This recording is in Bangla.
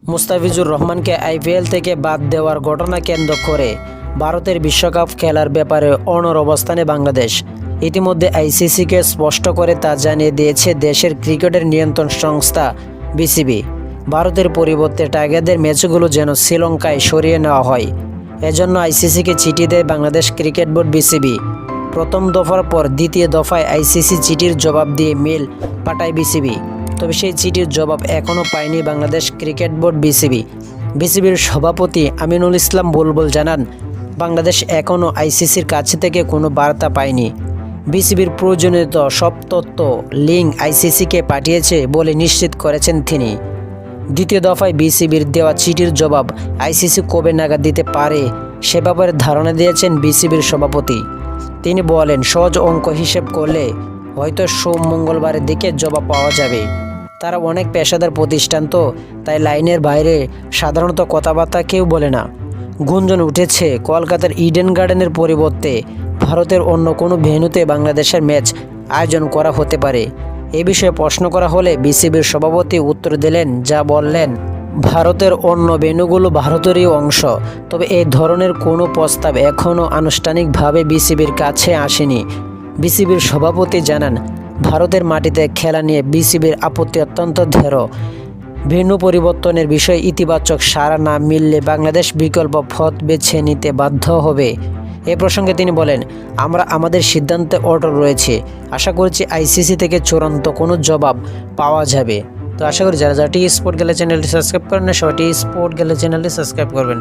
মুস্তাফিজুর রহমানকে আইপিএল থেকে বাদ দেওয়ার ঘটনা কেন্দ্র করে ভারতের বিশ্বকাপ খেলার ব্যাপারে অনড় অবস্থানে বাংলাদেশ। ইতিমধ্যে আইসিসিকে স্পষ্ট করে তা জানিয়ে দিয়েছে দেশের ক্রিকেটের নিয়ন্ত্রণ সংস্থা বিসিবি। ভারতের পরিবর্তে টাইগারদের ম্যাচগুলো যেন শ্রীলঙ্কায় সরিয়ে নেওয়া হয়, এজন্য আইসিসিকে চিঠি দেয় বাংলাদেশ ক্রিকেট বোর্ড বিসিবি। প্রথম দফার পর দ্বিতীয় দফায় আইসিসি চিঠির জবাব দিয়ে মেল পাঠায় বিসিবি। তবে সেই চিঠির জবাব এখনও পায়নি বাংলাদেশ ক্রিকেট বোর্ড বিসিবি। বিসিবির সভাপতি আমিনুল ইসলাম বুলবুল জানান, বাংলাদেশ এখনও আইসিসির কাছ থেকে কোনো বার্তা পায়নি। বিসিবির প্রয়োজনীয়ত সব তথ্য লিঙ্ক আইসিসিকে পাঠিয়েছে বলে নিশ্চিত করেছেন তিনি। দ্বিতীয় দফায় বিসিবির দেওয়া চিঠির জবাব আইসিসি কবে নাগাদ দিতে পারে সে ব্যাপারে ধারণা দিয়েছেন বিসিবির সভাপতি। তিনি বলেন, সহজ অঙ্ক হিসেব করলে হয়তো মঙ্গলবারের দিকে জবাব পাওয়া যাবে। তারা অনেক পেশাদার প্রতিষ্ঠান, তো তাই লাইনের বাইরে সাধারণত কথাবার্তা কেউ বলে না। গুঞ্জন উঠেছে কলকাতার ইডেন গার্ডেনের পরিবর্তে ভারতের অন্য কোনো ভেন্যুতে বাংলাদেশের ম্যাচ আয়োজন করা হতে পারে। এ বিষয়ে প্রশ্ন করা হলে বিসিবির সভাপতি উত্তর দিলেন, যা বললেন, ভারতের অন্য ভেন্যুগুলো ভারতেরই অংশ, তবে এই ধরনের কোনো প্রস্তাব এখনও আনুষ্ঠানিকভাবে বিসিবির কাছে আসেনি। বিসিবির সভাপতি জানান, ভারতের মাটিতে খেলা নিয়ে বিসিবির আপত্তি অত্যন্ত দৃঢ়। ভেন্যু পরিবর্তনের বিষয়ে ইতিবাচক সাড়া না মিললে বাংলাদেশ বিকল্প পথ বেছে নিতে বাধ্য হবে। এ প্রসঙ্গে তিনি বলেন, আমরা আমাদের সিদ্ধান্তে অটল রয়েছে। আশা করছি আইসিসি থেকে চূড়ান্ত কোনো জবাব পাওয়া যাবে। তো আশা করি যারা টি স্পোর্ট গেলে চ্যানেলটি সাবস্ক্রাইব করেন না, সবাই টি স্পোর্ট গেলে চ্যানেলটি সাবস্ক্রাইব করবেন।